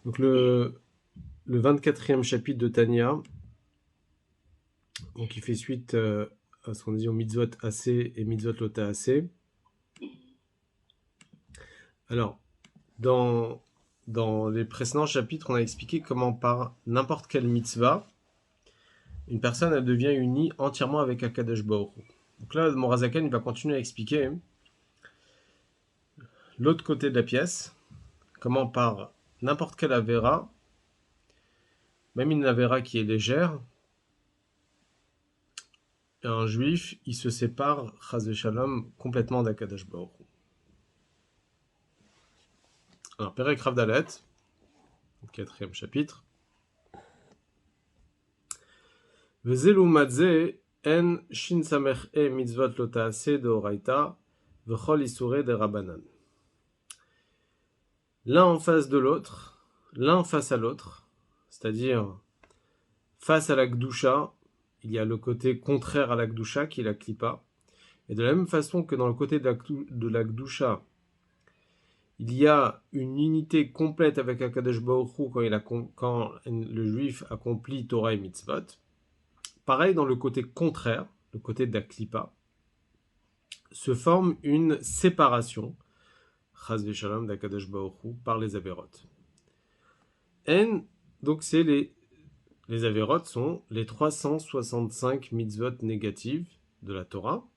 Donc le 24e chapitre de Tanya, donc il fait suite à ce qu'on dit au mitzvot assez et mitzvot lota assez. Alors, dans les précédents chapitres, on a expliqué comment par n'importe quelle mitzvah, une personne elle devient unie entièrement avec Akadosh Baruch Hu. Donc là, Morazaken il va continuer à expliquer l'autre côté de la pièce, comment par n'importe quelle avéra, même une avéra qui est légère, un juif, il se sépare, chas v'shalom, complètement d'Akadosh Baruch Hu. Alors, Perek Rav Dalet, 4e chapitre. Vezelu madze en shin samech e mitzvot lo ta'aseh deoraita v'chol isurei de rabanan. L'un en face de l'autre, l'un face à l'autre, c'est-à-dire face à la Gdusha, il y a le côté contraire à la Gdusha qui est la Klippa. Et de la même façon que dans le côté de la Gdusha, il y a une unité complète avec Akadosh Baruch Hu quand le juif accomplit Torah et Mitzvot. Pareil dans le côté contraire, le côté de la Klippa, se forme une séparation, Chas v'Shalom d'Akadosh Baruch Hu, par les Averot. Donc c'est les Averot sont les 365 mitzvot négatives de la Torah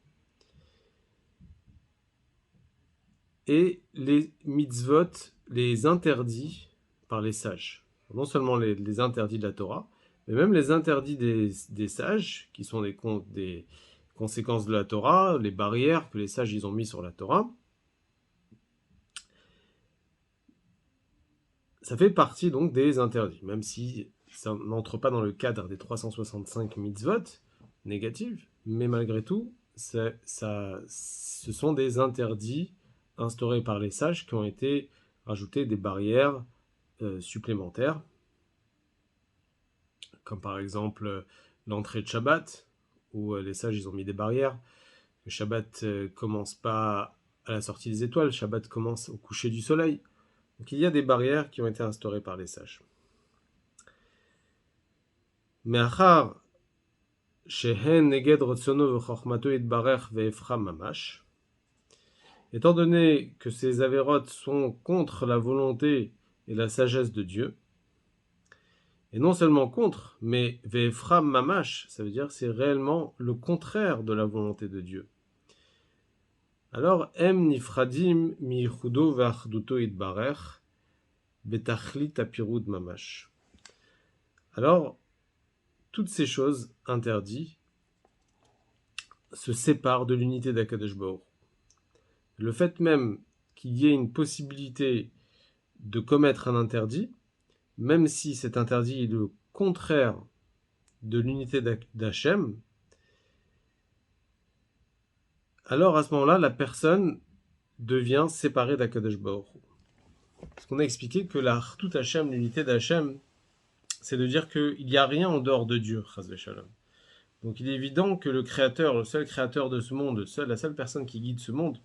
et les mitzvot, les interdits par les sages. Non seulement les interdits de la Torah, mais même les interdits des sages, qui sont des conséquences de la Torah, les barrières que les sages ils ont mis sur la Torah. Ça fait partie donc des interdits, même si ça n'entre pas dans le cadre des 365 mitzvot négatives, mais malgré tout, ce sont des interdits instaurés par les sages qui ont été rajoutés des barrières supplémentaires, comme par exemple l'entrée de Shabbat, où les sages ils ont mis des barrières. Le Shabbat commence pas à la sortie des étoiles, le Shabbat commence au coucher du soleil. Donc il y a des barrières qui ont été instaurées par les sages. Me'achar shehen neged rotzono v'chochmato yitbarech ve'efra mamash. Étant donné que ces avérotes sont contre la volonté et la sagesse de Dieu, et non seulement contre, mais ve'efra mamash, ça veut dire c'est réellement le contraire de la volonté de Dieu. Alors, em nifradim mi yichudo ve'achduto yitbarech betachlit apirud mamash. Alors, toutes ces choses interdites se séparent de l'unité d'Akadosh Baruch Hu. Le fait même qu'il y ait une possibilité de commettre un interdit, même si cet interdit est le contraire de l'unité d'Hachem, alors à ce moment-là, la personne devient séparée d'Akadosh Baruch Hu. Parce qu'on a expliqué que la Chtut Hachem, l'unité d'Hachem, c'est de dire qu'il n'y a rien en dehors de Dieu, Chas v'Shalom. Donc il est évident que le créateur, le seul créateur de ce monde, la seule personne qui guide ce monde,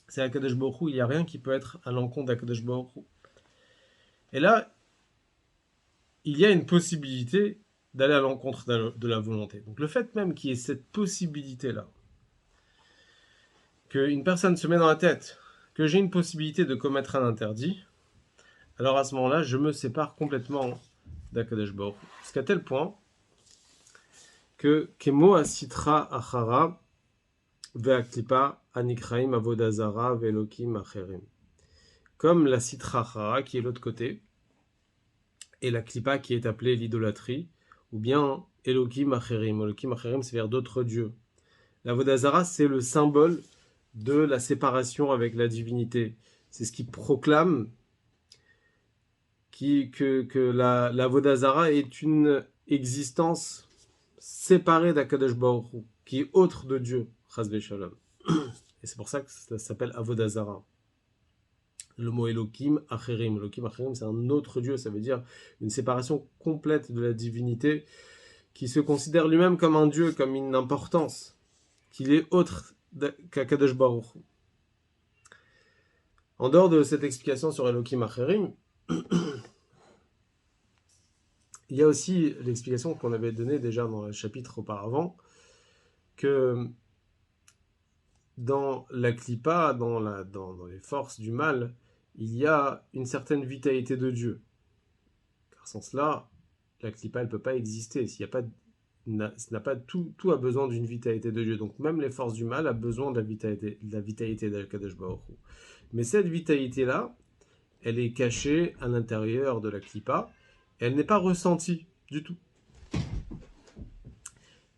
c'est Akadosh Baruch Hu. Il n'y a rien qui peut être à l'encontre d'Akadosh Baruch Hu. Et là, il y a une possibilité d'aller à l'encontre de la volonté. Donc le fait même qu'il y ait cette possibilité-là, qu'une personne se met dans la tête que j'ai une possibilité de commettre un interdit, alors à ce moment-là, je me sépare complètement d'Akadosh Baruch Hu. Jusqu'à tel point que Kemo asitra achara ve'aklipa anikraim avodazara ve'elokim acherim. Comme la sitra achara qui est l'autre côté, et la klipa qui est appelée l'idolâtrie, ou bien Elohim Acherim. Elohim Acherim, c'est vers d'autres dieux. La Vodazara, c'est le symbole de la séparation avec la divinité. C'est ce qui proclame que la Vodazara est une existence séparée d'Akadosh Baruch Hu, qui est autre de Dieu, Chas v'Shalom. Et c'est pour ça que ça s'appelle Avodazara. Le mot Elohim Acherim. Elohim Acherim, c'est un autre Dieu, ça veut dire une séparation complète de la divinité qui se considère lui-même comme un Dieu, comme une importance, qu'il est autre qu'Akadosh Baruch Hu. En dehors de cette explication sur Elohim Acherim, Il y a aussi l'explication qu'on avait donnée déjà dans le chapitre auparavant, que dans la klipa, dans les forces du mal, il y a une certaine vitalité de Dieu. Car sans cela, la klipa, elle ne peut pas exister. S'il y a pas, tout a besoin d'une vitalité de Dieu. Donc même les forces du mal ont besoin de la vitalité d'Al-Kadosh Baruch Hu. Mais cette vitalité-là, elle est cachée à l'intérieur de la klipa, et elle n'est pas ressentie du tout.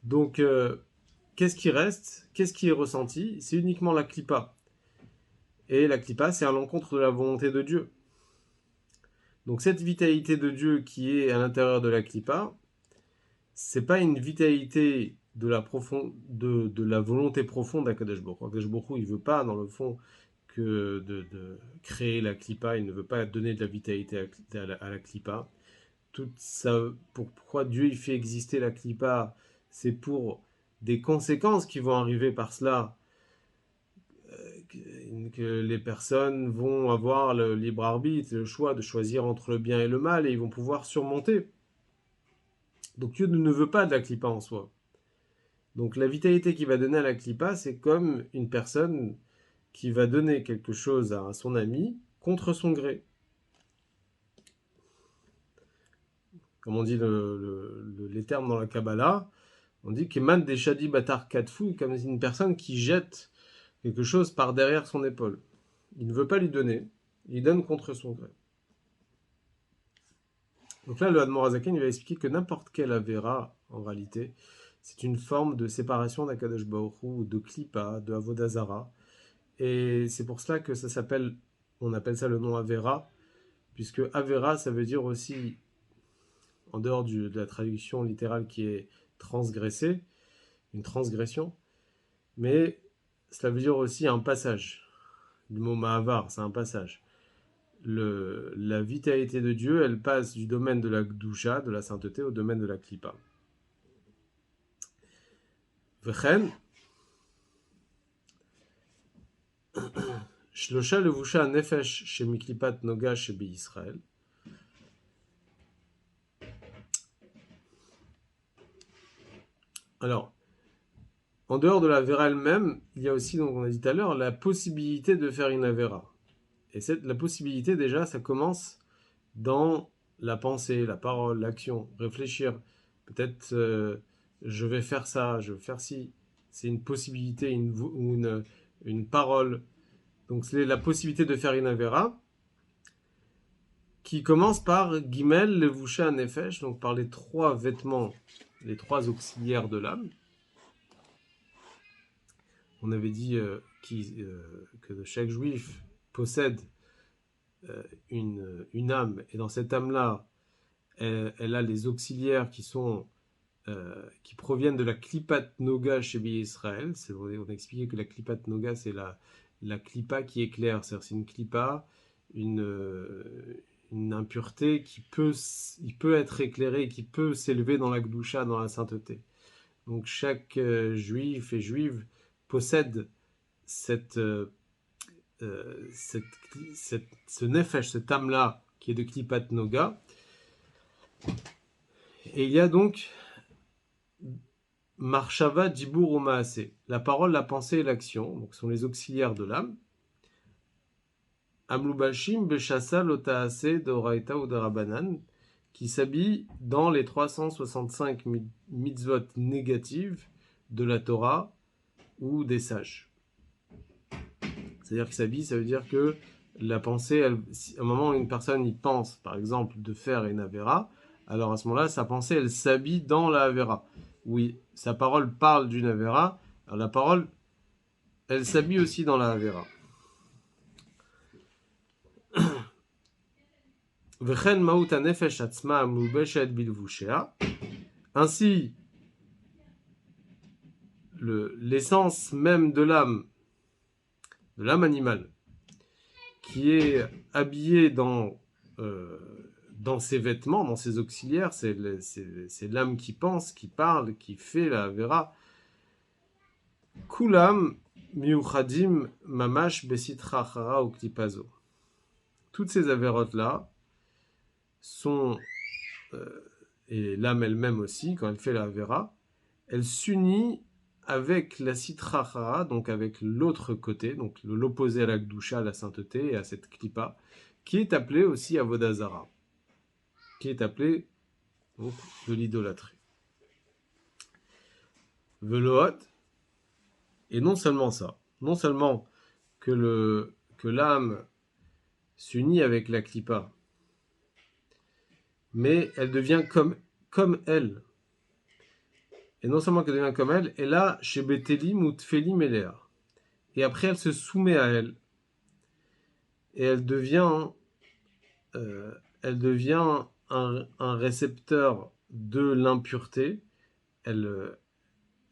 Donc, qu'est-ce qui reste? Qu'est-ce qui est ressenti? C'est uniquement la klipa. Et la klipa, c'est à l'encontre de la volonté de Dieu. Donc cette vitalité de Dieu qui est à l'intérieur de la klipa, c'est pas une vitalité de la volonté profonde d'Akadosh Baruch Hu. Akadosh Baruch Hu, il veut pas, dans le fond, que de créer la klipa, il ne veut pas donner de la vitalité à la klipa. Tout ça, pourquoi Dieu il fait exister la klipa, c'est pour des conséquences qui vont arriver par cela, que les personnes vont avoir le libre arbitre, le choix de choisir entre le bien et le mal, et ils vont pouvoir surmonter. Donc Dieu ne veut pas de la klipa en soi. Donc la vitalité qu'il va donner à la klipa, c'est comme une personne qui va donner quelque chose à son ami contre son gré. Comme on dit les termes dans la Kabbalah, on dit qu'Eman des Shadi Batar Katfou, comme une personne qui jette quelque chose par derrière son épaule. Il ne veut pas lui donner, il donne contre son gré. Donc là, le Admor Hazaken, il va expliquer que n'importe quelle Avera, en réalité, c'est une forme de séparation d'Akadosh Baruch Hu, de Klipa, de Avodazara. Et c'est pour cela que ça s'appelle, on appelle ça le nom Avera, puisque Avera, ça veut dire aussi, en dehors de la traduction littérale qui est transgressée, une transgression, mais cela veut dire aussi un passage. Le mot Mahavar, c'est un passage. La vitalité de Dieu, elle passe du domaine de la Gdusha, de la sainteté, au domaine de la Klipa. V'chen, Shlosha levusha nefesh shemiklipat noga shebi Israël. Alors, en dehors de la Vera elle-même, il y a aussi, donc on a dit tout à l'heure, la possibilité de faire une Avera. Et la possibilité, déjà, ça commence dans la pensée, la parole, l'action, réfléchir. Peut-être je vais faire ça, je vais faire ci. C'est une possibilité, une parole. Donc c'est la possibilité de faire une Avera qui commence par Gimel, Levusha, Nefesh, donc par les trois vêtements, les trois auxiliaires de l'âme. On avait dit que chaque juif possède une âme, et dans cette âme-là, elle a les auxiliaires qui proviennent de la Klipat Noga chez Bi Israël. On a expliqué que la Klipat Noga, c'est la Klipa qui éclaire. C'est-à-dire, c'est une Klipa, une impureté il peut être éclairé, qui peut s'élever dans la Gdusha, dans la sainteté. Donc chaque juif et juive possède ce nefesh, cette âme-là, qui est de Klipat Noga. Et il y a donc Marshava, Dibur ou Maaseh, la parole, la pensée et l'action, donc sont les auxiliaires de l'âme. Amlubashim, Beshassa, Lotaase, Doraita ou Darabanan, qui s'habillent dans les 365 mitzvot négatives de la Torah ou des sages. C'est-à-dire qu'ils s'habillent, ça veut dire que la pensée, à un moment où une personne y pense, par exemple, de faire une Avera, alors à ce moment-là, sa pensée, elle s'habille dans la Avera. Oui, sa parole parle d'une Avera, alors la parole, elle s'habille aussi dans la Avera. Ainsi, l'essence même de l'âme animale, qui est habillée dans ses vêtements, dans ses auxiliaires, c'est l'âme qui pense, qui parle, qui fait la Avera. Kulam miuchadim mamash besitra chara ou klipazo. Toutes ces avérotes-là sont et l'âme elle-même aussi, quand elle fait la Avera, elle s'unit avec la Sitra Achara, donc avec l'autre côté, donc l'opposé à la Gdusha, à la sainteté, et à cette Klippa, qui est appelée aussi Avodah Zara, qui est appelée donc, de l'idolâtrie. Veloot, et non seulement ça, non seulement que l'âme s'unit avec la Klippa, mais elle devient comme elle. Et non seulement qu'elle devient comme elle, et là, chez Betelim ou Tfelim Elea. Et après, elle se soumet à elle. Et euh, elle devient un récepteur de l'impureté. Elle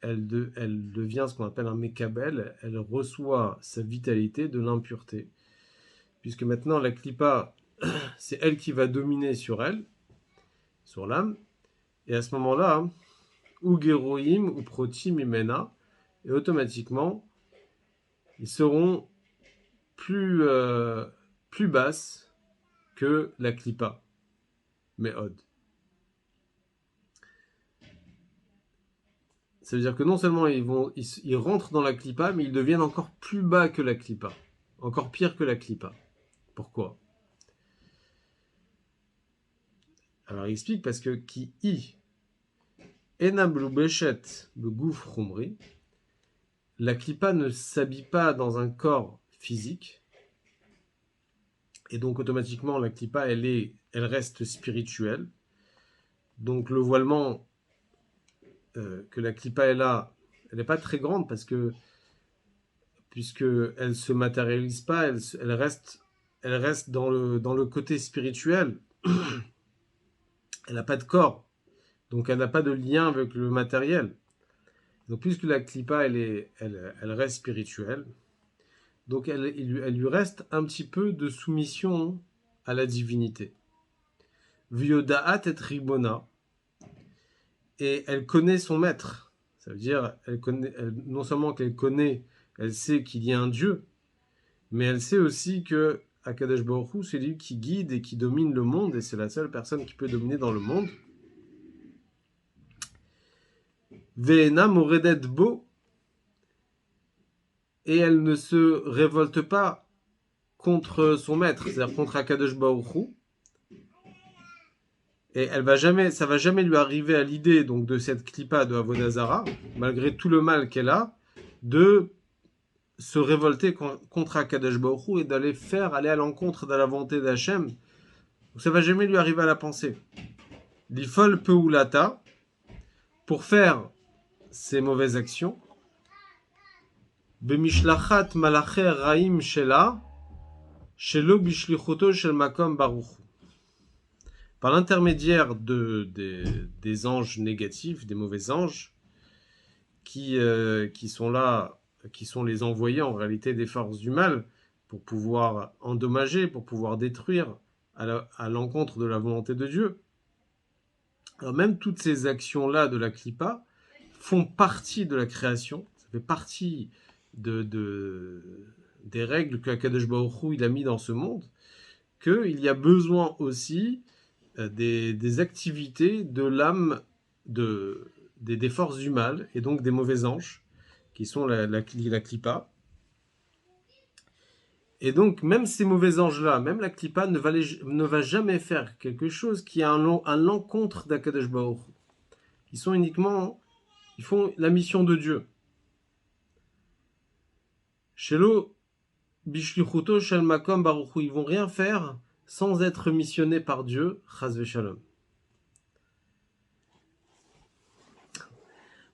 devient ce qu'on appelle un Mekabel. Elle reçoit sa vitalité de l'impureté. Puisque maintenant, la Klippa, c'est elle qui va dominer sur elle, sur l'âme. Et à ce moment-là, ou Geroim ou Protim Imena, et automatiquement, ils seront plus basses que la Klippa, Méhod. Ça veut dire que non seulement ils rentrent dans la Klippa, mais ils deviennent encore plus bas que la Klippa. Encore pire que la Klippa. Pourquoi? Alors il explique parce que qui i enablu beshet begouf chumri, la Klippa ne s'habille pas dans un corps physique, et donc automatiquement la Klippa elle reste spirituelle. Donc le voilement que la Klippa est là, elle n'est pas très grande parce que puisque elle se matérialise pas, elle reste dans le côté spirituel. Elle n'a pas de corps, donc elle n'a pas de lien avec le matériel. Donc puisque la Klippa elle reste spirituelle, donc elle lui reste un petit peu de soumission à la divinité. Vyodaat et Ribona, et elle connaît son maître. Ça veut dire, non seulement qu'elle connaît, elle sait qu'il y a un Dieu, mais elle sait aussi que Akadosh Baruch Hu, c'est lui qui guide et qui domine le monde, et c'est la seule personne qui peut dominer dans le monde. Ve'ena moredet bo, et elle ne se révolte pas contre son maître, c'est-à-dire contre Akadosh Baruch Hu. Et ça va jamais lui arriver à l'idée donc de cette clipa de Avodah Zara, malgré tout le mal qu'elle a, de se révolter contre Akadosh Baruch Hu et d'aller aller à l'encontre de la volonté d'Hachem. Donc ça va jamais lui arriver à la pensée. L'ifol peulata, pour faire ces mauvaises actions, bemishlachat malacher raim shela, shelo bishlichuto shel makom baruch. Par l'intermédiaire des anges négatifs, des mauvais anges, qui sont là, qui sont les envoyés en réalité des forces du mal pour pouvoir endommager, pour pouvoir détruire à l'encontre de la volonté de Dieu. Alors même toutes ces actions-là de la Klippa font partie de la création, ça fait partie des règles que Akadosh Baruch Hu il a mis dans ce monde, qu'il y a besoin aussi des activités de l'âme des forces du mal et donc des mauvais anges qui sont la Klippa. Et donc même ces mauvais anges-là, même la Klippa ne va jamais faire quelque chose qui est à l'encontre d'Akadosh Baruch Hu. Ils font la mission de Dieu. Shelo bishlichuto shel makom baruch Hu, ils vont rien faire sans être missionnés par Dieu, chas v'shalom.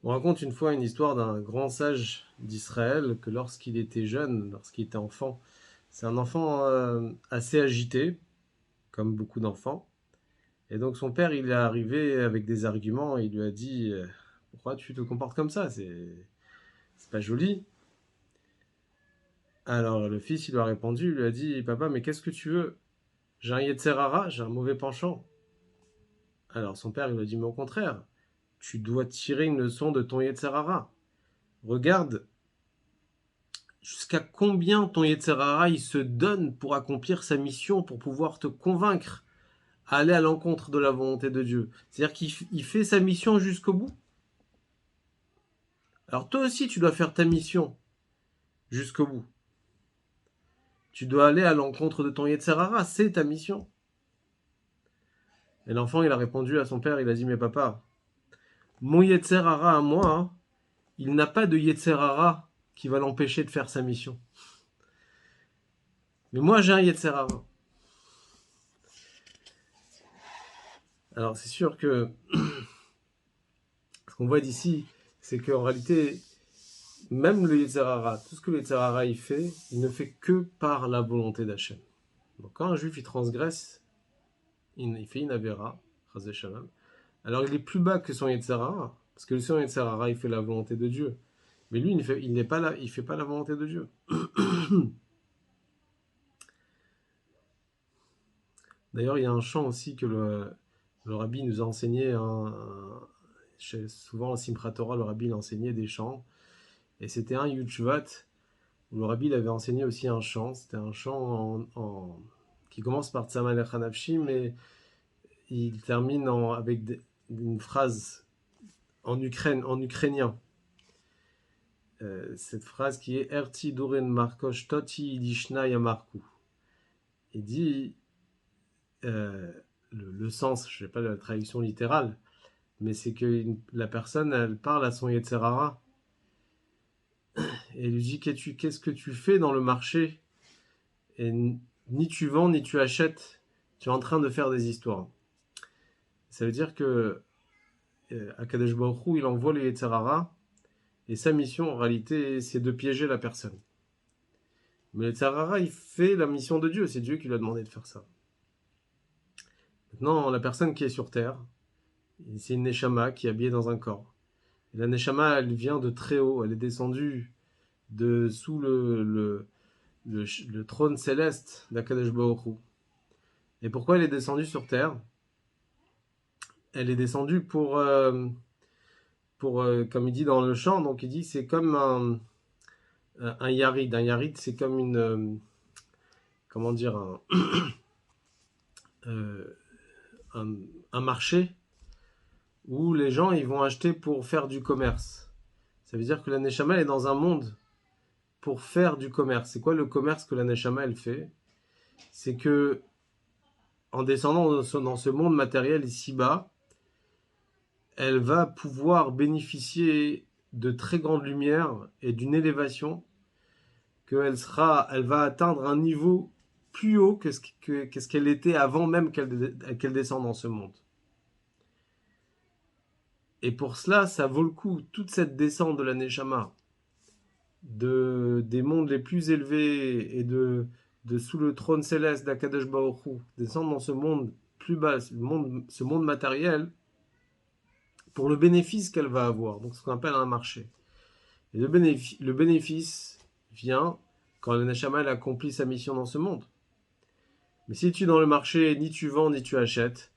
On raconte une fois une histoire d'un grand sage d'Israël que lorsqu'il était jeune, lorsqu'il était enfant, c'est un enfant assez agité, comme beaucoup d'enfants. Et donc son père, il est arrivé avec des arguments, et il lui a dit pourquoi tu te comportes comme ça, c'est pas joli. Alors le fils, il lui a répondu, il lui a dit papa, mais qu'est-ce que tu veux? J'ai un Yetzer Hara, j'ai un mauvais penchant. Alors son père, il lui a dit mais au contraire, tu dois tirer une leçon de ton Yetzer Hara. Regarde jusqu'à combien ton Yetzer Hara il se donne pour accomplir sa mission, pour pouvoir te convaincre à aller à l'encontre de la volonté de Dieu. C'est-à-dire qu'il fait sa mission jusqu'au bout. Alors toi aussi, tu dois faire ta mission jusqu'au bout. Tu dois aller à l'encontre de ton Yetzer Hara, c'est ta mission. Et l'enfant, il a répondu à son père, il a dit, mais papa, mon Yetzer Hara à moi, hein, il n'a pas de Yetzer Hara qui va l'empêcher de faire sa mission. Mais moi, j'ai un Yetzer Hara. Alors c'est sûr que ce qu'on voit d'ici, c'est qu'en réalité, même le Yetzer Hara, tout ce que le Yetzer Hara il fait, il ne fait que par la volonté d'Hachem. Donc quand un juif il transgresse, il fait une avéra, Chas v'Shalom, alors il est plus bas que son Yetzer Hara, parce que son Yetzer Hara il fait la volonté de Dieu. Mais lui, il n'est pas là, il fait pas la volonté de Dieu. D'ailleurs, il y a un chant aussi que le rabbi nous a enseigné. Souvent, en Simchat Torah, le rabbi enseignait des chants. Et c'était un Yud-Shvat, où le rabbi avait enseigné aussi un chant. C'était un chant qui commence par Tzamalech Hanafshi, mais il termine avec une phrase en ukrainien. Cette phrase qui est Erti Duren Markosh Toti Lishna Yamarku. Il dit le sens, je ne sais pas la traduction littérale, mais c'est que la personne, elle parle à son Yetzer Hara et elle lui dit qu'est-ce que tu fais dans le marché, et ni tu vends ni tu achètes, tu es en train de faire des histoires. Ça veut dire que Akadosh Baruch Hu, il envoie le Yetzer Hara et sa mission en réalité c'est de piéger la personne. Mais le Yetzer Hara, il fait la mission de Dieu, c'est Dieu qui lui a demandé de faire ça. Maintenant, la personne qui est sur terre, c'est une Neshama qui est habillée dans un corps. Et la Neshama, elle vient de très haut, elle est descendue de sous le trône céleste d'Akadosh Baruch Hu. Et pourquoi elle est descendue sur terre? Elle est descendue pour comme il dit dans le chant, donc il dit c'est comme un yarid. Un yarid, c'est comme une, comment dire, euh, un marché où les gens ils vont acheter pour faire du commerce. Ça veut dire que la Neshama est dans un monde pour faire du commerce. C'est quoi le commerce que la Neshama elle fait? C'est que en descendant dans ce monde matériel ici-bas, elle va pouvoir bénéficier de très grandes lumières et d'une élévation elle va atteindre un niveau plus haut que ce qu'elle était avant même qu'elle descende dans ce monde. Et pour cela, ça vaut le coup, toute cette descente de la Neshama, des mondes les plus élevés et de sous le trône céleste d'Akadosh Baruch Hu, descendre dans ce monde plus bas, ce monde matériel, pour le bénéfice qu'elle va avoir, donc ce qu'on appelle un marché. Et le bénéfice vient quand la Neshama elle accomplit sa mission dans ce monde. Mais si tu es dans le marché, ni tu vends, ni tu achètes,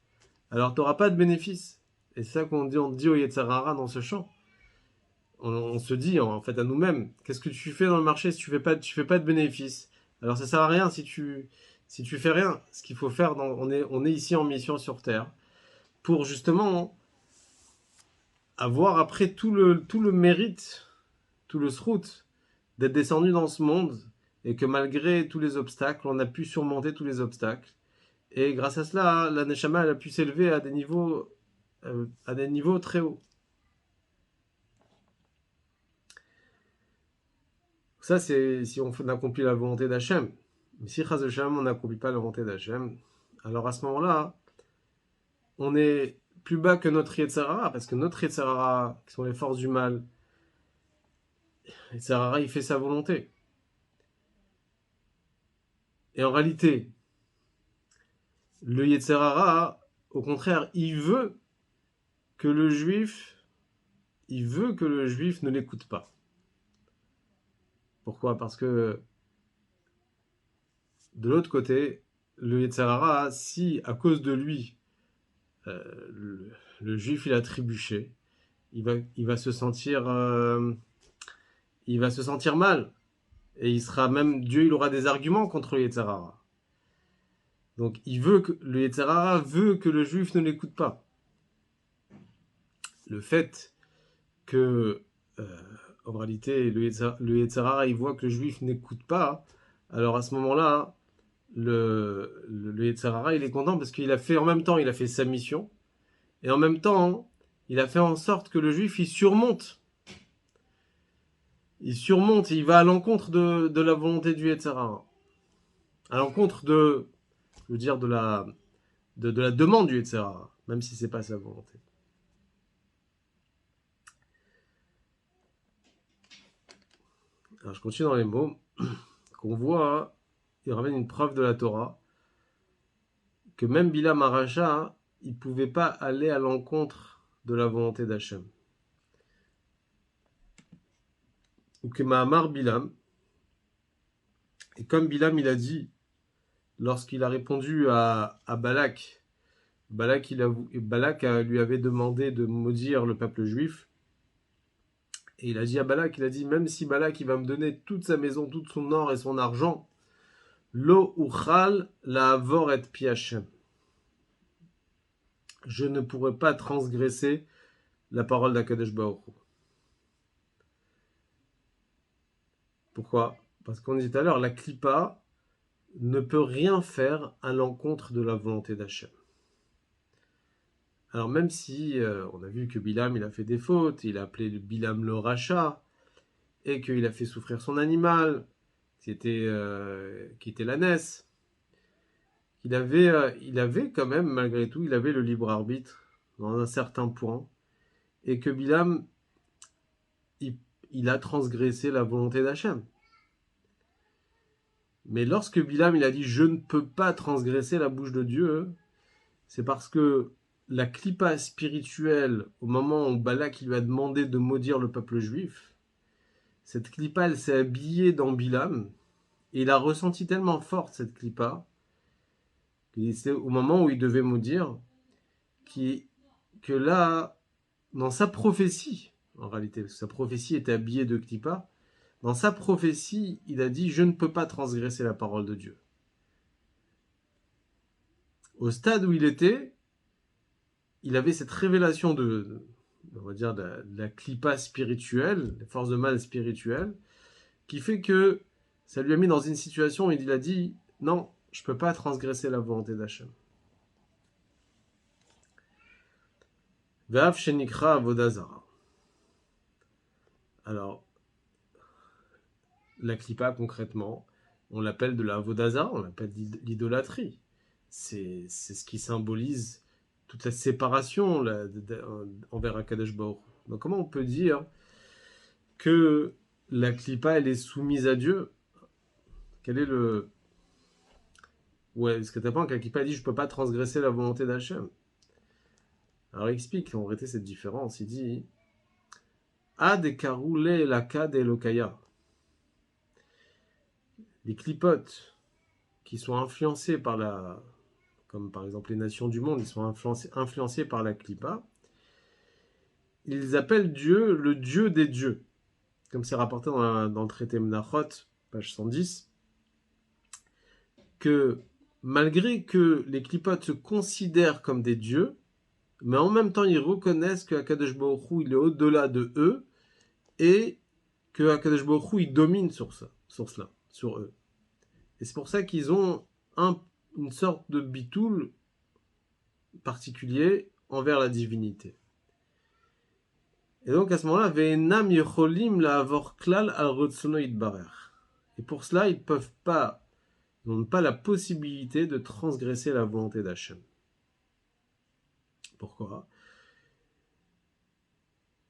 alors tu n'auras pas de bénéfice. Et c'est ça on dit au Yetzer Hara dans ce chant. On se dit en fait à nous-mêmes, qu'est-ce que tu fais dans le marché si tu fais pas de bénéfice? Alors ça sert à rien si tu fais rien. Ce qu'il faut faire, on est ici en mission sur Terre pour justement avoir après tout le mérite, tout le srout d'être descendu dans ce monde et que malgré tous les obstacles, on a pu surmonter tous les obstacles. Et grâce à cela, la Neshama elle a pu s'élever à des niveaux très hauts. Ça, c'est si on accomplit la volonté d'Hachem. Mais si Chas v'Shalom, on n'accomplit pas la volonté d'Hachem, alors à ce moment-là, on est plus bas que notre Yetzer Hara, parce que notre Yetzer Hara, qui sont les forces du mal, Yetzer Hara, il fait sa volonté. Et en réalité, le Yetzer Hara, au contraire, il veut que le juif ne l'écoute pas. Pourquoi? Parce que de l'autre côté, le Yetzer Hara, si à cause de lui, le juif il a trébuché, il va se sentir mal. Et Dieu il aura des arguments contre le Yetzer Hara. Donc le Yetzer Hara veut que le juif ne l'écoute pas. Le fait que, en réalité, le Yetzer Hara, il voit que le juif n'écoute pas, alors à ce moment-là, le Yetzer Hara, il est content parce qu'il a fait, en même temps, il a fait sa mission, et en même temps, il a fait en sorte que le juif, il surmonte, il va à l'encontre de la volonté du Yetzer Hara, à l'encontre je veux dire, de la demande du Yetzer Hara, même si c'est pas sa volonté. Alors je continue dans les mots qu'on voit, il ramène une preuve de la Torah, que même Bilam Aracha, il ne pouvait pas aller à l'encontre de la volonté d'Hachem. Ou que Mahamar Bilam, et comme Bilam il a dit, lorsqu'il a répondu à Balak, Balak lui avait demandé de maudire le peuple juif, et il a dit à Balak, il a dit, même si Balak il va me donner toute sa maison, tout son or et son argent, lo uchal la avor et pi Hashem. Je ne pourrai pas transgresser la parole d'Akadosh Baruch Hu. Pourquoi? Parce qu'on dit tout à l'heure, la clipa ne peut rien faire à l'encontre de la volonté d'Hachem. Alors même si on a vu que Bilam il a fait des fautes, il a appelé Bilam le rachat, et qu'il a fait souffrir son animal, qui était l'ânesse, il avait quand même, malgré tout, il avait le libre arbitre dans un certain point, et que Bilam, il a transgressé la volonté d'Hachem. Mais lorsque Bilam il a dit « je ne peux pas transgresser la bouche de Dieu », c'est parce que la clipa spirituelle, au moment où Balak lui a demandé de maudire le peuple juif, cette clipa elle s'est habillée dans Bilam, et il a ressenti tellement forte cette clipa, c'est au moment où il devait maudire, que là, dans sa prophétie, en réalité, parce que sa prophétie était habillée de clipa, dans sa prophétie, il a dit « je ne peux pas transgresser la parole de Dieu ». Au stade où il était, il avait cette révélation on va dire, de la clipa spirituelle, la force de mal spirituelle, qui fait que ça lui a mis dans une situation où il a dit « non, je ne peux pas transgresser la volonté d'Hachem ». Ve'av shenikra avodazara. Alors, la clipa, concrètement, on l'appelle de la avodazara, on l'appelle l'idolâtrie. C'est ce qui symbolise toute la séparation envers Akadosh Baruch Hu. Donc comment on peut dire que la clipa elle est soumise à Dieu? Quel est le... Ouais, est-ce que tu apprends que la clipa dit je peux pas transgresser la volonté d'Hachem? Alors il explique en réalité cette différence. Il dit Ad karoule lakad elokaya. Les clipotes qui sont influencés par comme par exemple les nations du monde, ils sont influencés par la clipa, ils appellent Dieu le Dieu des dieux. Comme c'est rapporté dans le traité Menachot, page 110, que malgré que les clipotes se considèrent comme des dieux, mais en même temps ils reconnaissent que Akadosh Baruch Hu il est au-delà de eux et que Akadosh Baruch Hu il domine sur eux. Et c'est pour ça qu'ils ont une sorte de bitoul particulier envers la divinité. Et donc à ce moment-là, Ve'enam yecholim la'avor klal al rotzono yitbarer. Et pour cela, ils n'ont pas la possibilité de transgresser la volonté d'Hachem. Pourquoi?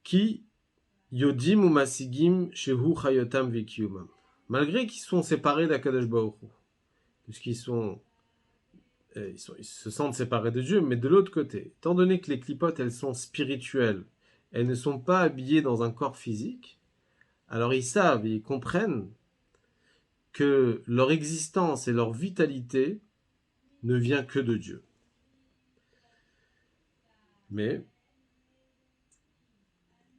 Ki yodim ou masigim shehu chayotam vekiyumam. Malgré qu'ils sont séparés d'Akadosh Baruch Hu, puisqu'ils ils se sentent séparés de Dieu, mais de l'autre côté, étant donné que les clipotes, elles sont spirituelles, elles ne sont pas habillées dans un corps physique, alors ils savent et ils comprennent que leur existence et leur vitalité ne vient que de Dieu. Mais,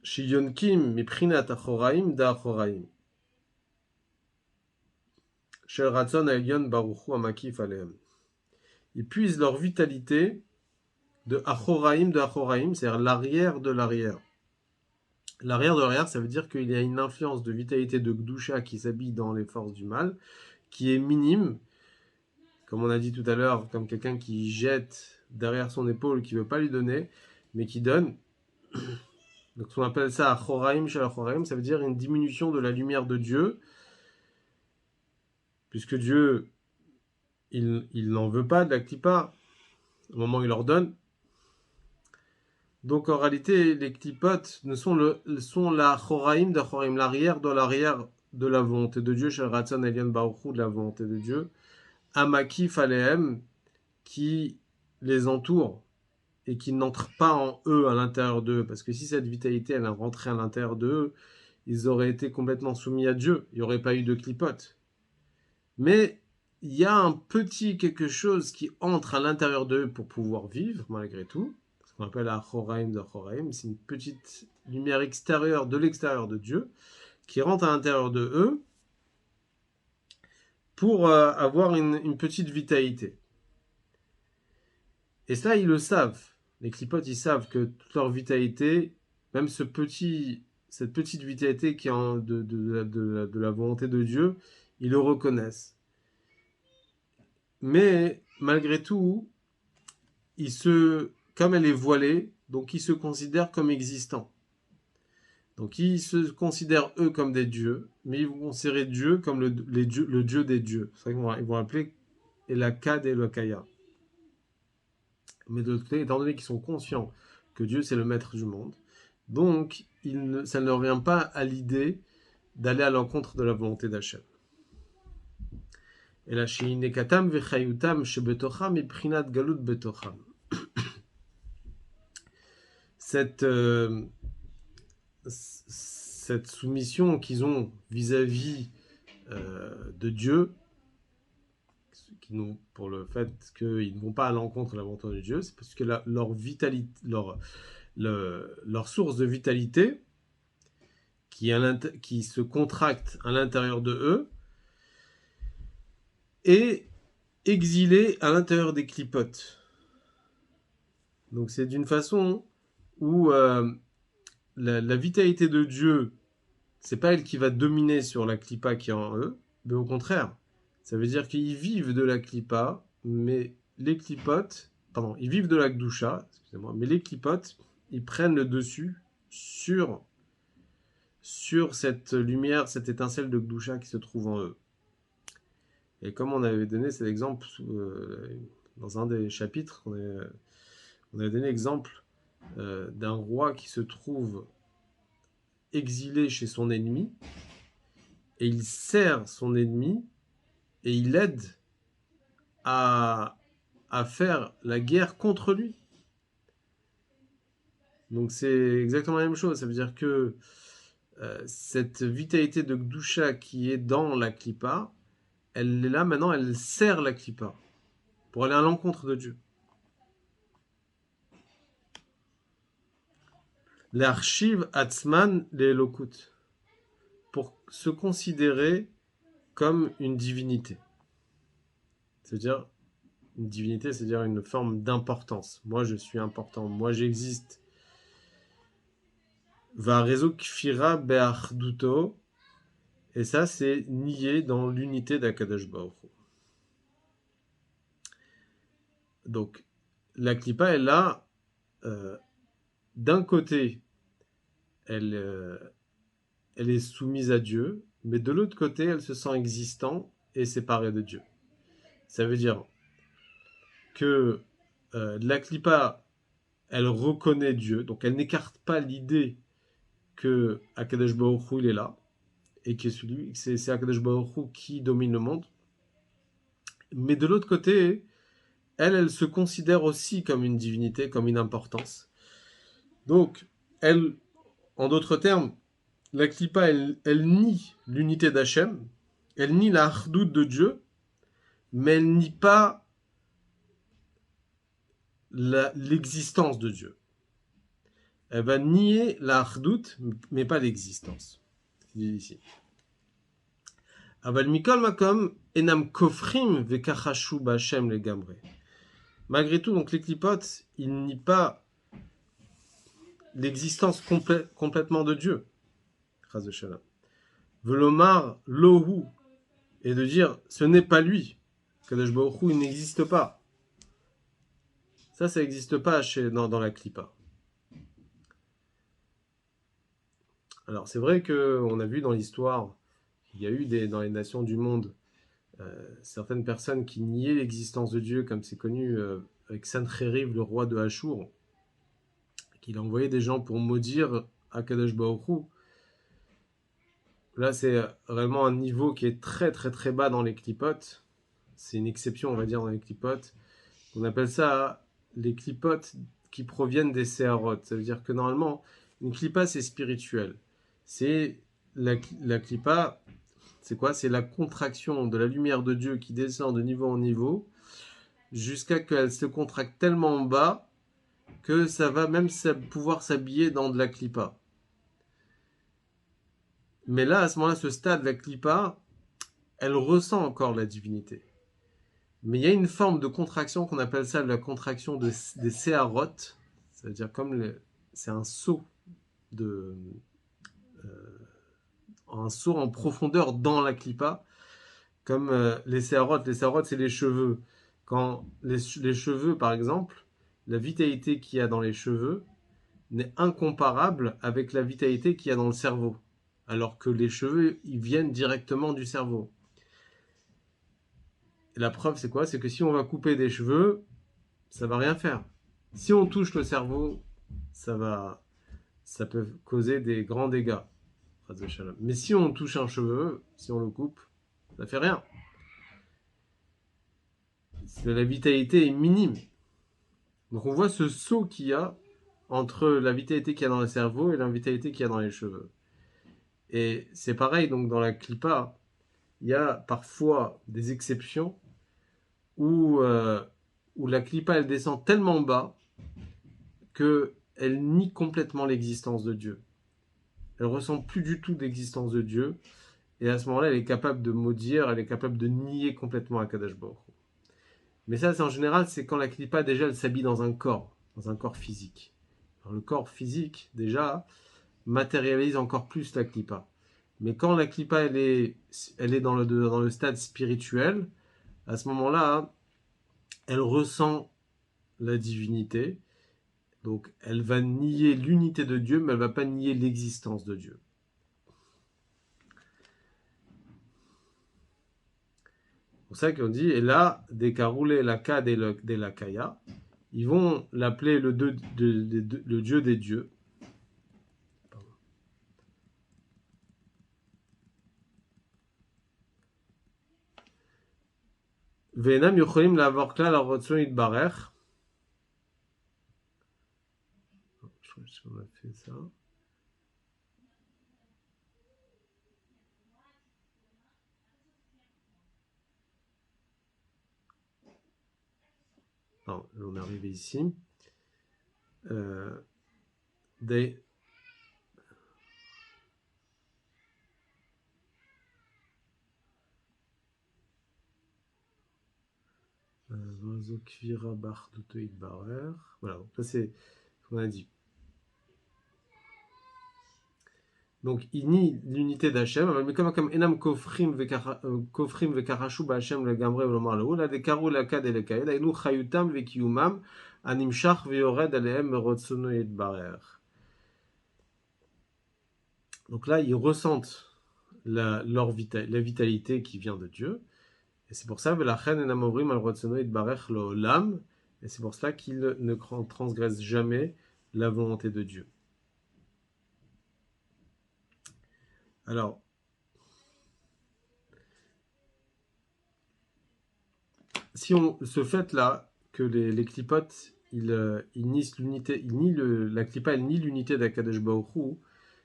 Shiyonkim miprinat achoraim da achoraim. Shel ratzon elyon baruchu amakif alehem. ils puisent leur vitalité de Achoraim, c'est-à-dire l'arrière de l'arrière. L'arrière de l'arrière, ça veut dire qu'il y a une influence de vitalité de Gdusha qui s'habille dans les forces du mal, qui est minime, comme on a dit tout à l'heure, comme quelqu'un qui jette derrière son épaule, qui ne veut pas lui donner, mais qui donne. Donc on appelle ça Achoraim Shel Achoraim, ça veut dire une diminution de la lumière de Dieu, puisque Dieu, il n'en veut pas de la clipa, au moment où il leur donne. Donc en réalité, les clipotes sont la Choraim de Choraim, l'arrière de la volonté de Dieu, Shel Ratzon Elion Baruch Hu, de la volonté de Dieu, Amakif Alehem, qui les entoure et qui n'entre pas en eux, à l'intérieur d'eux, parce que si cette vitalité, elle rentrait à l'intérieur d'eux, ils auraient été complètement soumis à Dieu, il n'y aurait pas eu de clipote. Mais il y a un petit quelque chose qui entre à l'intérieur d'eux pour pouvoir vivre, malgré tout, ce qu'on appelle la Choraim de Choraim, c'est une petite lumière extérieure de l'extérieur de Dieu, qui rentre à l'intérieur de eux, pour avoir une petite vitalité. Et ça, ils le savent. Les clipotes, ils savent que toute leur vitalité, même cette petite vitalité qui est de la volonté de Dieu, ils le reconnaissent. Mais malgré tout, comme elle est voilée, donc ils se considèrent comme existants. Donc ils se considèrent eux comme des dieux, mais ils vont considérer Dieu comme le Dieu des dieux. C'est vrai qu'ils vont appeler Elakad et Elokaya. Mais de l'autre côté, étant donné qu'ils sont conscients que Dieu c'est le maître du monde, donc ça ne leur vient pas à l'idée d'aller à l'encontre de la volonté d'Hachem. Et là, chez Inekatam vechayutam shebetocham et prinat galut betocham. Cette soumission qu'ils ont vis-à-vis de Dieu, pour le fait qu'ils ne vont pas à l'encontre de la volonté de Dieu, c'est parce que leur vitalité, leur source de vitalité, qui se contracte à l'intérieur de eux, est exilée à l'intérieur des clipotes. Donc c'est d'une façon où la vitalité de Dieu, c'est pas elle qui va dominer sur la clipa qui est en eux, mais au contraire, ça veut dire qu'ils vivent de la clipa, mais les clipotes, pardon, ils vivent de la gdusha, excusez-moi, mais les clipotes, ils prennent le dessus sur cette lumière, cette étincelle de gdusha qui se trouve en eux. Et comme on avait donné cet exemple dans un des chapitres, on avait donné l'exemple d'un roi qui se trouve exilé chez son ennemi, et il sert son ennemi, et il l'aide à faire la guerre contre lui. Donc c'est exactement la même chose, ça veut dire que cette vitalité de Gdusha qui est dans la Klippa, elle est là maintenant, elle sert la Klippa pour aller à l'encontre de Dieu. L'archive Atzman l'Elokut, pour se considérer comme une divinité. C'est-à-dire, une divinité, c'est-à-dire une forme d'importance. Moi, je suis important. Moi, j'existe. Va réseau kfira be'achduto. Et ça, c'est nier dans l'unité d'Akadosh Baruch Hu. Donc, la Klippa, elle a, d'un côté, elle est soumise à Dieu, mais de l'autre côté, elle se sent existante et séparée de Dieu. Ça veut dire que la Klippa, elle reconnaît Dieu, donc elle n'écarte pas l'idée que Akadosh Baruch Hu, il est là, et que c'est Akadosh Baruch Hu qui domine le monde. Mais de l'autre côté, elle se considère aussi comme une divinité, comme une importance. Donc, elle, en d'autres termes, la Klippa, elle nie l'unité d'Hachem, elle nie la hardout de Dieu, mais elle nie pas l'existence de Dieu. Elle va nier la hardout, mais pas l'existence. C'est dit ici. Aval mikol makom enam kofrim vekachashu b'Hachem legamre. Malgré tout, donc les clipotes, ils nient pas l'existence complètement de Dieu. Chas v'shalom. Velomar lohu, et de dire ce n'est pas lui. Kadosh Baruch Hu, il n'existe pas. Ça n'existe pas dans la clipa. Alors c'est vrai qu'on a vu dans l'histoire, il y a eu dans les nations du monde certaines personnes qui niaient l'existence de Dieu, comme c'est connu avec Sancheriv, le roi de Hachour, qu'il a envoyé des gens pour maudire Akadosh Baruch Hu. Là, c'est vraiment un niveau qui est très très très bas dans les clipotes. C'est une exception, on va dire, dans les clipotes. On appelle ça les clipotes qui proviennent des séharot. Ça veut dire que normalement, une clipa, c'est spirituel. C'est la clipa, c'est quoi? C'est la contraction de la lumière de Dieu qui descend de niveau en niveau jusqu'à qu'elle se contracte tellement bas que ça va même pouvoir s'habiller dans de la clipa. Mais là, à ce moment-là, ce stade, la clipa, elle ressent encore la divinité. Mais il y a une forme de contraction qu'on appelle ça la contraction des séharot. C'est-à-dire c'est un saut un saut en profondeur dans la clipa, comme les séharot. Les séharot, c'est les cheveux. Quand les cheveux, par exemple, la vitalité qu'il y a dans les cheveux n'est incomparable avec la vitalité qu'il y a dans le cerveau. Alors que les cheveux, ils viennent directement du cerveau. Et la preuve, c'est quoi? C'est que si on va couper des cheveux, ça va rien faire. Si on touche le cerveau, ça peut causer des grands dégâts. Mais si on touche un cheveu, si on le coupe, ça fait rien. La vitalité est minime. Donc on voit ce saut qu'il y a entre la vitalité qu'il y a dans le cerveau et la vitalité qu'il y a dans les cheveux. Et c'est pareil, donc dans la clipa, il y a parfois des exceptions où la clipa elle descend tellement bas qu'elle nie complètement l'existence de Dieu. Elle ressent plus du tout d'existence de Dieu. Et à ce moment-là, elle est capable de maudire, elle est capable de nier complètement Akadosh Baruch Hu. Mais ça, c'est en général, c'est quand la clipa, déjà, elle s'habille dans un corps physique. Alors, le corps physique, déjà, matérialise encore plus la clipa. Mais quand la clipa, elle est dans le stade spirituel, à ce moment-là, elle ressent la divinité. Donc, elle va nier l'unité de Dieu, mais elle ne va pas nier l'existence de Dieu. C'est pour ça qu'on dit, et là, des caroulés, la ka de la kaya, ils vont l'appeler le Dieu des dieux. Ve'enam yocholim la'avor klal ha'rotzon yitbarech. Je crois qu'on a fait ça. Non, on est arrivé ici. Des voilà, donc ça c'est ce qu'on a dit. Donc il nie l'unité d'Hachem, mais comme enam kofrim vekarashu b'Hachem legamre v'lomar lehu, là des karou lakad et lekaed, aynu chayutam vekiyumam animshach veyored alehem merotzono yitbarer. Donc là ils ressentent la vitalité qui vient de Dieu. Et c'est pour ça, et c'est pour cela qu'il ne transgresse jamais la volonté de Dieu. Alors, si ce fait-là, que les clipotes, ils nient l'unité, la clipa, elle nie l'unité d'Akadosh Baruch Hu,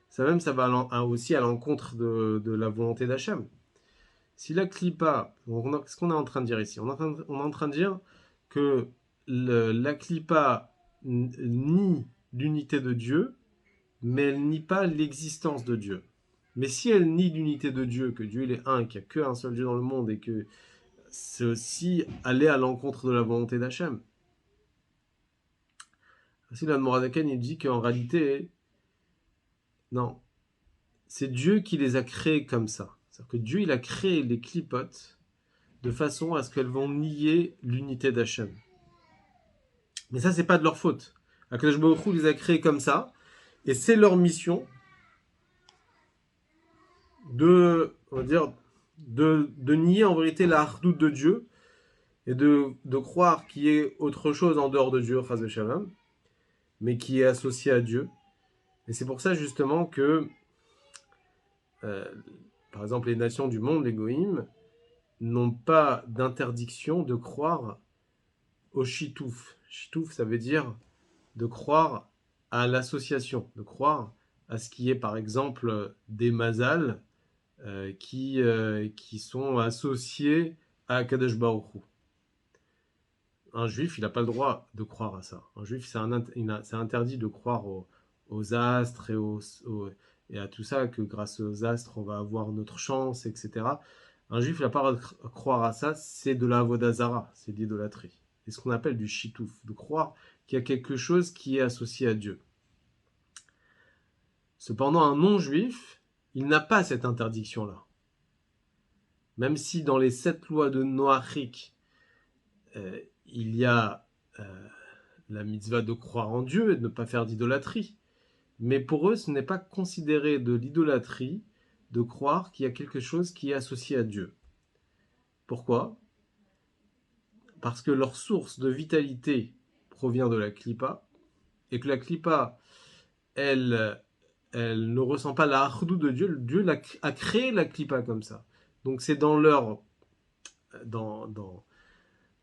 ça va aussi à l'encontre de la volonté d'Hachem. Si la clipa, qu'est-ce qu'on est en train de dire ici? On est en train de dire que la clipa nie l'unité de Dieu, mais elle nie pas l'existence de Dieu. Mais si elle nie l'unité de Dieu, que Dieu il est un, qu'il n'y a qu'un seul Dieu dans le monde, et que c'est aussi aller à l'encontre de la volonté d'Hachem. Ainsi, l'Admorazaken, il dit qu'en réalité, non, c'est Dieu qui les a créés comme ça. C'est-à-dire que Dieu, il a créé les clipotes de façon à ce qu'elles vont nier l'unité d'Hachem. Mais ça, c'est pas de leur faute. Akadosh Baruch Hu les a créés comme ça, et c'est leur mission de, on va dire, de nier en vérité la hardoute de Dieu et de croire qu'il y ait autre chose en dehors de Dieu, chas v'shalom, mais qui est associé à Dieu. Et c'est pour ça justement que, euh, par exemple, les nations du monde, les goïms, n'ont pas d'interdiction de croire au chitouf. Chitouf, ça veut dire de croire à l'association, de croire à ce qui est par exemple des mazals qui sont associés à Kadesh Baruch Hu. Un juif, il n'a pas le droit de croire à ça. Un juif, c'est interdit de croire aux astres et à tout ça, que grâce aux astres, on va avoir notre chance, etc. Un juif, il n'a pas le droit de croire à ça, c'est de la vodazara, c'est de l'idolâtrie. C'est ce qu'on appelle du chitouf, de croire qu'il y a quelque chose qui est associé à Dieu. Cependant, un non-juif, il n'a pas cette interdiction-là. Même si dans les 7 lois de Noachik, il y a la mitzvah de croire en Dieu et de ne pas faire d'idolâtrie. Mais pour eux, ce n'est pas considéré de l'idolâtrie de croire qu'il y a quelque chose qui est associé à Dieu. Pourquoi ? Parce que leur source de vitalité provient de la klipa, et que la klipa, elle ne ressent pas la hardou de Dieu. Dieu a créé la klipa comme ça. Donc c'est dans leur...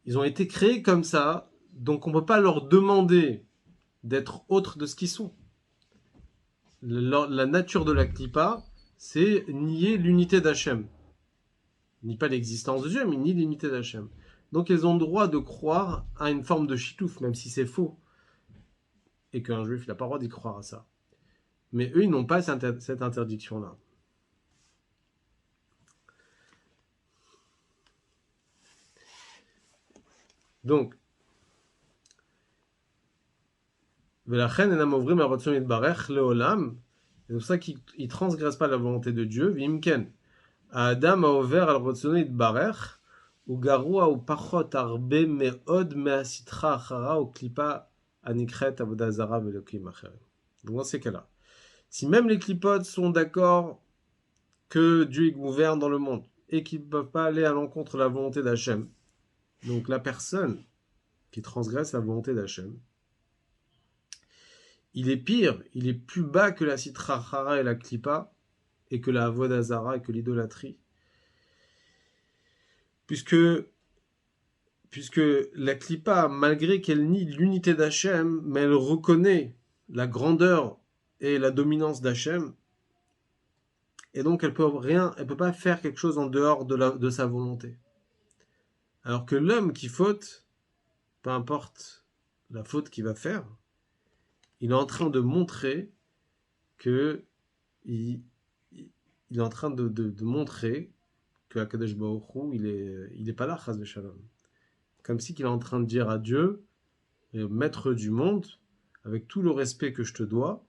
Ils ont été créés comme ça, donc on ne peut pas leur demander d'être autres de ce qu'ils sont. La nature de la klipa, c'est nier l'unité d'Hachem. Nie pas l'existence de Dieu, mais nie l'unité d'Hachem. Donc ils ont le droit de croire à une forme de chitouf, même si c'est faux. Et qu'un juif n'a pas le droit d'y croire à ça. Mais eux, ils n'ont pas cette interdiction-là. Donc, c'est pour ça qu'ils ne transgressent pas la volonté de Dieu. Vimken. Adam a ouvert al rotzono itbarech, ou garua ou pachot arbe meod measitra achara ou klipa anikret avodazara velokim acherim. Donc dans ces cas-là, si même les clipotes sont d'accord que Dieu gouverne dans le monde et qu'ils ne peuvent pas aller à l'encontre de la volonté d'Hachem, donc la personne qui transgresse la volonté d'Hachem, il est pire, il est plus bas que la sitra achara et la klipa, et que la avodazara et que l'idolâtrie. Puisque la klipa, malgré qu'elle nie l'unité d'Hachem, mais elle reconnaît la grandeur et la dominance d'Hachem, et donc elle peut pas faire quelque chose en dehors de sa volonté. Alors que l'homme qui faute, peu importe la faute qu'il va faire, il est en train de montrer que il est en train de montrer que Akadosh Baruch Hu, il est pas là, chas v'shalom. Comme si qu'il est en train de dire à Dieu, maître du monde, avec tout le respect que je te dois,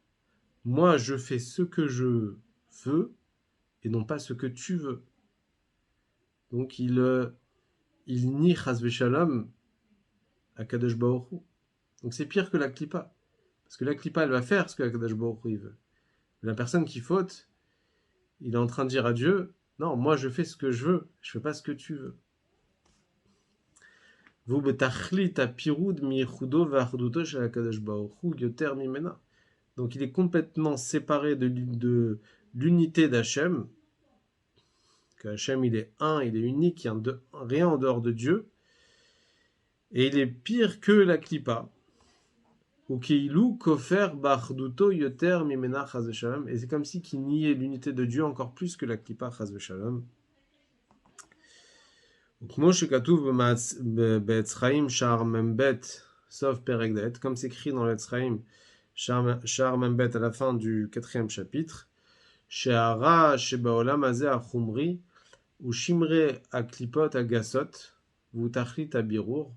moi je fais ce que je veux et non pas ce que tu veux. Donc il nie chas v'shalom à Kadosh Baruch Hu. Donc c'est pire que la klipa. Parce que la klipa, elle va faire ce que Kadosh Baruch Hu veut. La personne qui faute, il est en train de dire à Dieu, non, moi je fais ce que je veux, je fais pas ce que tu veux. Vous betachlit à piroud mi chudo v'achduto shel Kadosh Baruch Hu yoter mimena. Donc il est complètement séparé de l'unité d'Hachem, que Hachem il est un, il est unique, il n'y a rien en dehors de Dieu, et il est pire que la klipa, ou keilou kofer b'achduto yoter mimena chas v'shalom, et c'est comme si qu'il niait l'unité de Dieu encore plus que la klipa chas v'shalom. כמו שכתוב בעץ-חיים שער מ"ב סוף פרק ד', comme c'est écrit dans l'Etz-Chaim שער מ"ב à la fin du 4e chapitre, שהרע שבעולם הזה החומרי הוא שמרי הקליפות הגסות והוא תכלית הבירור.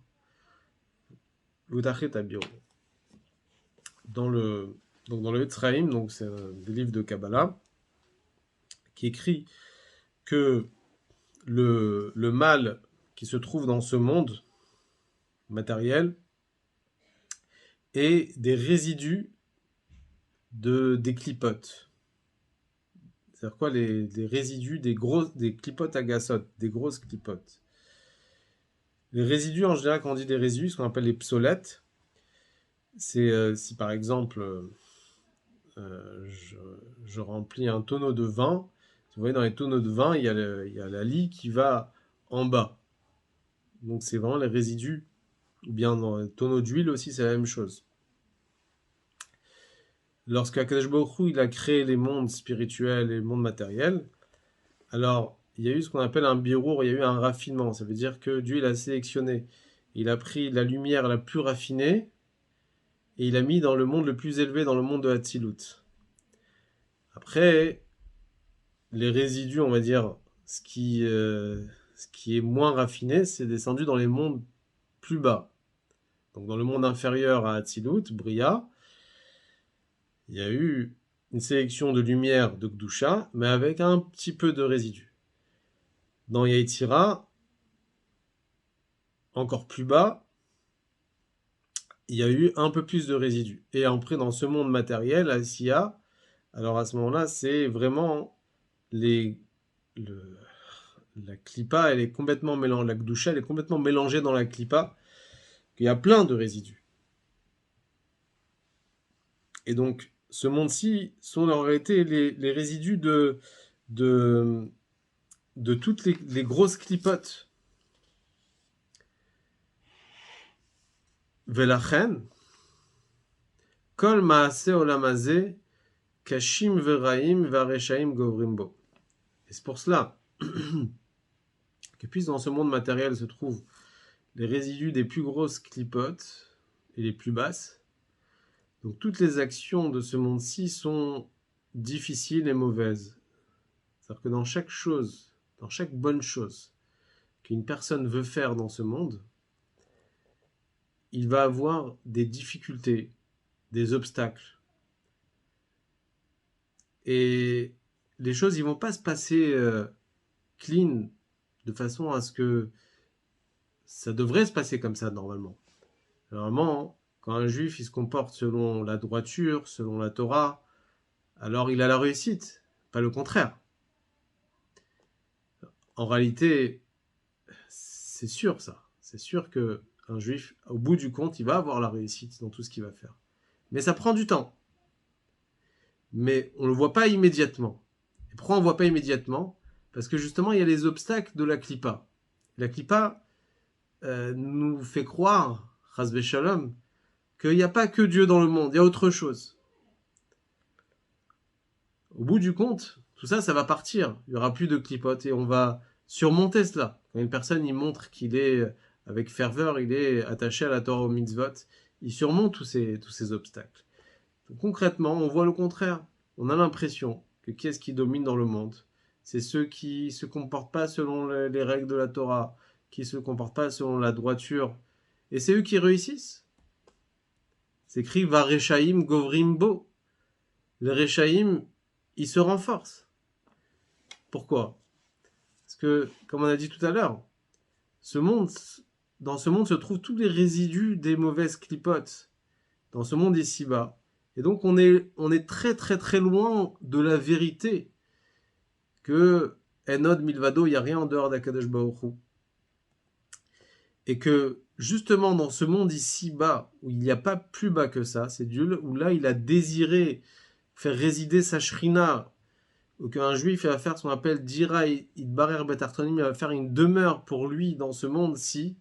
dans le, donc dans le Etzraïm, donc c'est des livres de Kabbalah, qui écrit que le mal qui se trouve dans ce monde matériel est des résidus des clipotes. C'est-à-dire quoi, des résidus des clipotes agaçotes, des grosses clipotes. Les résidus, en général, quand on dit des résidus, ce qu'on appelle les psolettes, c'est si par exemple je remplis un tonneau de vin, vous voyez dans les tonneaux de vin, il y a la lie qui va en bas. Donc c'est vraiment les résidus, ou bien dans les tonneaux d'huile aussi, c'est la même chose. Lorsque Akadosh Baruch Hu, il a créé les mondes spirituels et les mondes matériels, alors il y a eu ce qu'on appelle un birour, il y a eu un raffinement. Ça veut dire que Dieu il a sélectionné, il a pris la lumière la plus raffinée et il a mis dans le monde le plus élevé, dans le monde de Hatzilut. Après, les résidus, on va dire, ce qui est moins raffiné, c'est descendu dans les mondes plus bas. Donc dans le monde inférieur à Hatzilut, Bria, il y a eu une sélection de lumière de Gdusha, mais avec un petit peu de résidus. Dans Yetzira, encore plus bas, il y a eu un peu plus de résidus. Et après, dans ce monde matériel, à Sia, alors à ce moment-là, c'est vraiment la clipa, elle est complètement mélangée, la Gdusha, elle est complètement mélangée dans la clipa. Il y a plein de résidus. Et donc, ce monde-ci sont en réalité les résidus de toutes les grosses clipotes. Velachen, kol maase olamazé, kashim veraim vareshaim govrimbo. Et c'est pour cela que puisque dans ce monde matériel se trouvent les résidus des plus grosses clipotes et les plus basses, donc toutes les actions de ce monde-ci sont difficiles et mauvaises. C'est-à-dire que dans chaque chose, dans chaque bonne chose qu'une personne veut faire dans ce monde, il va avoir des difficultés, des obstacles. Et les choses, ils vont pas se passer clean, de façon à ce que ça devrait se passer comme ça normalement. Normalement, quand un juif il se comporte selon la droiture, selon la Torah, alors il a la réussite, pas le contraire. En réalité, c'est sûr ça. C'est sûr qu'un juif, au bout du compte, il va avoir la réussite dans tout ce qu'il va faire. Mais ça prend du temps. Mais on ne le voit pas immédiatement. Et pourquoi on ne voit pas immédiatement? Parce que justement, il y a les obstacles de la clipa. La clipa nous fait croire, Chas Shalom, qu'il n'y a pas que Dieu dans le monde, il y a autre chose. Au bout du compte, tout ça, ça va partir. Il n'y aura plus de clipotes et on va surmonter cela. Quand une personne il montre qu'il est, avec ferveur, il est attaché à la Torah au mitzvot, il surmonte tous ces obstacles. Donc, concrètement, on voit le contraire. On a l'impression que qui est-ce qui domine dans le monde? C'est ceux qui ne se comportent pas selon les règles de la Torah, qui ne se comportent pas selon la droiture. Et c'est eux qui réussissent. C'est écrit Vareshaim Govrimbo. Les Reshaim, ils se renforcent. Pourquoi? Parce que, comme on a dit tout à l'heure, dans ce monde se trouvent tous les résidus des mauvaises clipotes. Dans ce monde ici-bas. Et donc on est très très très loin de la vérité que Enod Milvado, il n'y a rien en dehors d'Akadosh Baruch Hu. Et que justement dans ce monde ici-bas, où il n'y a pas plus bas que ça, c'est Dieu, où là il a désiré faire résider sa shrina, ou qu'un juif va faire ce qu'on appelle Dira Idbarer Betartonim, il va faire une demeure pour lui dans ce monde-ci,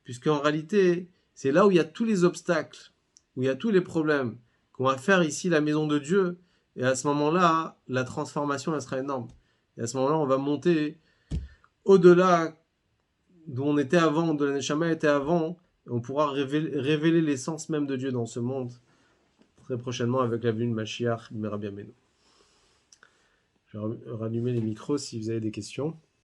puisqu'en réalité, c'est là où il y a tous les obstacles, où il y a tous les problèmes, qu'on va faire ici la maison de Dieu, et à ce moment-là, la transformation elle sera énorme. Et à ce moment-là, on va monter au-delà d'où on était avant, de la Neshama était avant, et on pourra révéler l'essence même de Dieu dans ce monde, très prochainement avec la venue de Mashiach, Merabia Meno. Je vais rallumer les micros si vous avez des questions.